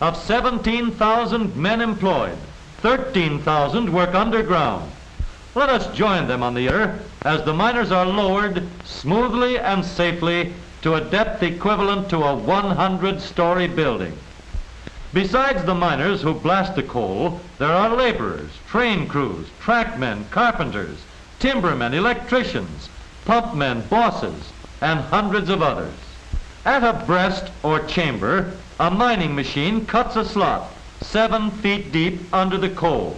Of 17,000 men employed, 13,000 work underground. Let us join them on the air as the miners are lowered smoothly and safely to a depth equivalent to a 100-story building. Besides the miners who blast the coal, there are laborers, train crews, trackmen, carpenters, timbermen, electricians, pumpmen, bosses, and hundreds of others. At a breast or chamber, a mining machine cuts a slot 7 feet deep under the coal,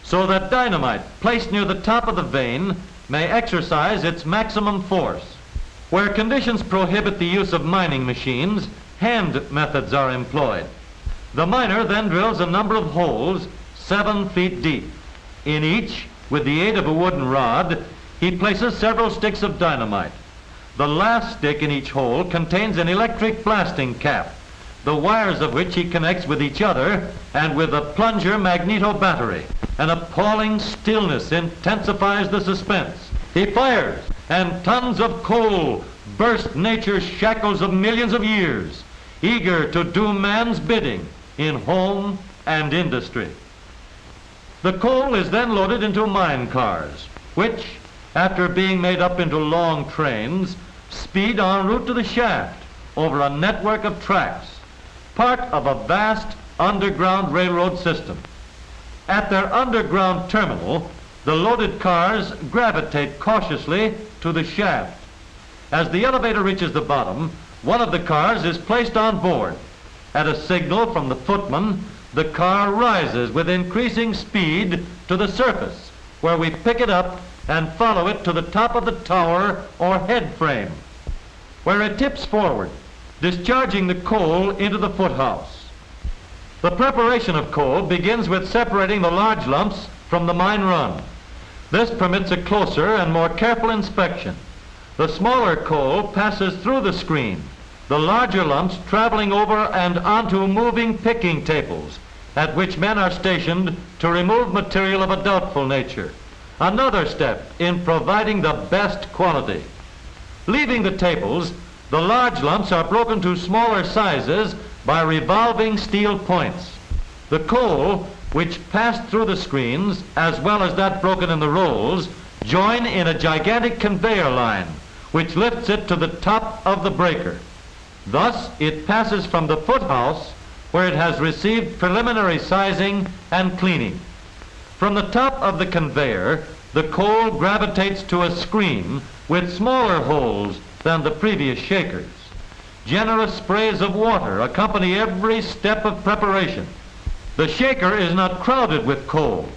so that dynamite placed near the top of the vein may exercise its maximum force. Where conditions prohibit the use of mining machines, hand methods are employed. The miner then drills a number of holes 7 feet deep. In each, with the aid of a wooden rod, he places several sticks of dynamite. The last stick in each hole contains an electric blasting cap, the wires of which he connects with each other and with a plunger magneto battery. An appalling stillness intensifies the suspense. He fires, and tons of coal burst nature's shackles of millions of years, eager to do man's bidding in home and industry. The coal is then loaded into mine cars, which, after being made up into long trains, speed en route to the shaft over a network of tracks, part of a vast underground railroad system. At their underground terminal, the loaded cars gravitate cautiously to the shaft. As the elevator reaches the bottom, one of the cars is placed on board. At a signal from the footman, the car rises with increasing speed to the surface, where we pick it up and follow it to the top of the tower or head frame, where it tips forward, discharging the coal into the foothouse. The preparation of coal begins with separating the large lumps from the mine run. This permits a closer and more careful inspection. The smaller coal passes through the screen, the larger lumps traveling over and onto moving picking tables, at which men are stationed to remove material of a doubtful nature. Another step in providing the best quality. Leaving the tables, the large lumps are broken to smaller sizes by revolving steel points. The coal, which passed through the screens, as well as that broken in the rolls, join in a gigantic conveyor line, which lifts it to the top of the breaker. Thus, it passes from the foothouse, where it has received preliminary sizing and cleaning. From the top of the conveyor, the coal gravitates to a screen with smaller holes than the previous shakers. Generous sprays of water accompany every step of preparation. The shaker is not crowded with coal.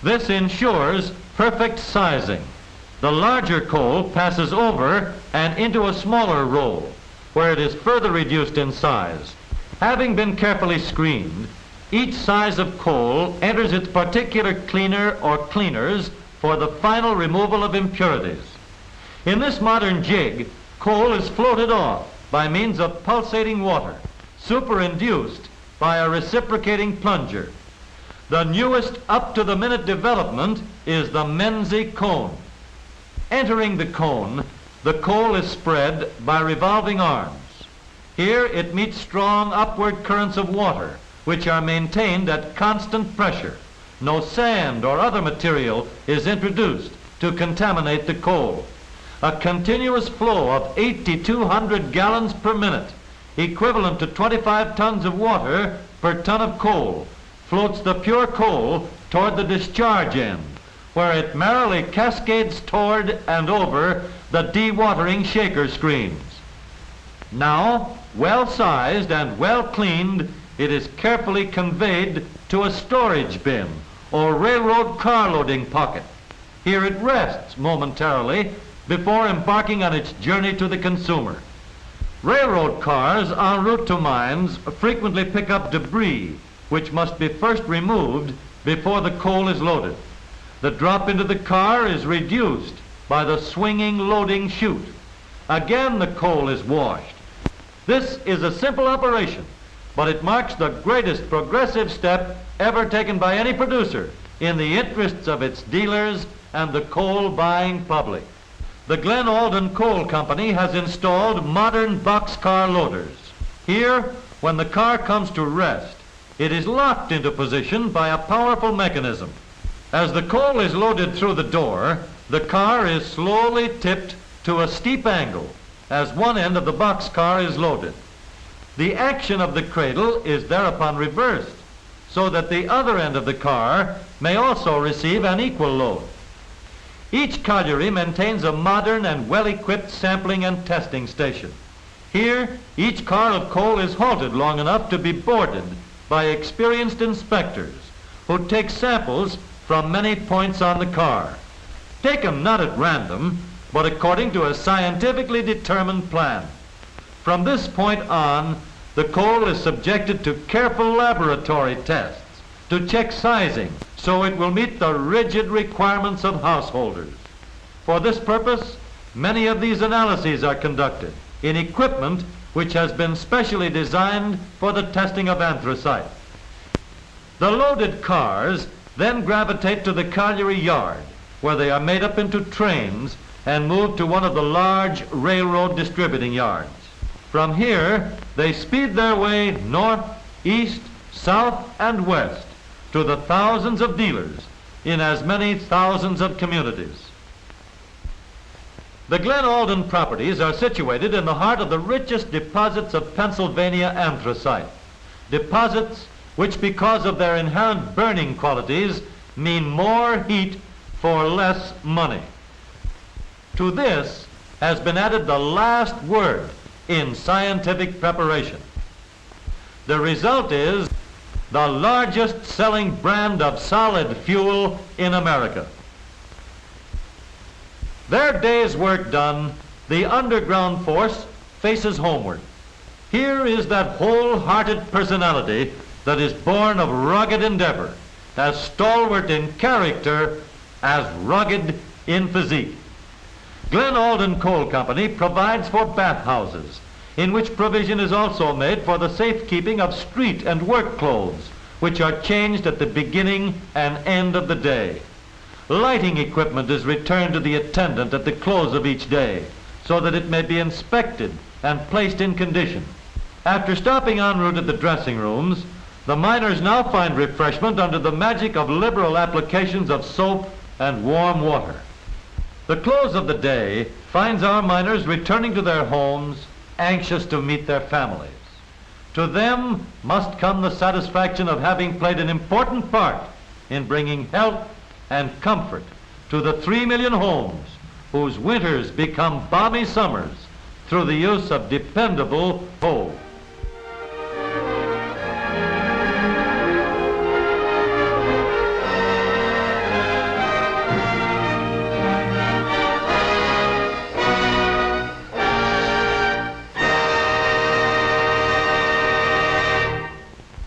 This ensures perfect sizing. The larger coal passes over and into a smaller roll, where it is further reduced in size. Having been carefully screened, each size of coal enters its particular cleaner or cleaners for the final removal of impurities. In this modern jig, coal is floated off by means of pulsating water, superinduced by a reciprocating plunger. The newest up-to-the-minute development is the Menzie cone. Entering the cone, the coal is spread by revolving arms. Here it meets strong upward currents of water, which are maintained at constant pressure. No sand or other material is introduced to contaminate the coal. A continuous flow of 8,200 gallons per minute, equivalent to 25 tons of water per ton of coal, floats the pure coal toward the discharge end, where it merrily cascades toward and over the dewatering shaker screens. Now, well sized and well cleaned, it is carefully conveyed to a storage bin or railroad car loading pocket. Here it rests momentarily before embarking on its journey to the consumer. Railroad cars en route to mines frequently pick up debris, which must be first removed before the coal is loaded. The drop into the car is reduced by the swinging loading chute. Again, the coal is washed. This is a simple operation, but it marks the greatest progressive step ever taken by any producer in the interests of its dealers and the coal buying public. The Glen Alden Coal Company has installed modern boxcar loaders. Here, when the car comes to rest, it is locked into position by a powerful mechanism. As the coal is loaded through the door, the car is slowly tipped to a steep angle as one end of the boxcar is loaded. The action of the cradle is thereupon reversed so that the other end of the car may also receive an equal load. Each colliery maintains a modern and well-equipped sampling and testing station. Here, each car of coal is halted long enough to be boarded by experienced inspectors who take samples from many points on the car, taken not at random, but according to a scientifically determined plan. From this point on, the coal is subjected to careful laboratory tests to check sizing so it will meet the rigid requirements of householders. For this purpose, many of these analyses are conducted in equipment which has been specially designed for the testing of anthracite. The loaded cars then gravitate to the colliery yard, where they are made up into trains and moved to one of the large railroad distributing yards. From here, they speed their way north, east, south, and west to the thousands of dealers in as many thousands of communities. The Glen Alden properties are situated in the heart of the richest deposits of Pennsylvania anthracite, deposits which, because of their inherent burning qualities, mean more heat for less money. To this has been added the last word in scientific preparation. The result is the largest selling brand of solid fuel in America. Their day's work done, the underground force faces homeward. Here is that wholehearted personality that is born of rugged endeavor, as stalwart in character as rugged in physique. Glen Alden Coal Company provides for bathhouses, in which provision is also made for the safekeeping of street and work clothes, which are changed at the beginning and end of the day. Lighting equipment is returned to the attendant at the close of each day, so that it may be inspected and placed in condition. After stopping en route at the dressing rooms, the miners now find refreshment under the magic of liberal applications of soap and warm water. The close of the day finds our miners returning to their homes, anxious to meet their families. To them must come the satisfaction of having played an important part in bringing health and comfort to the 3 million homes whose winters become balmy summers through the use of dependable coal.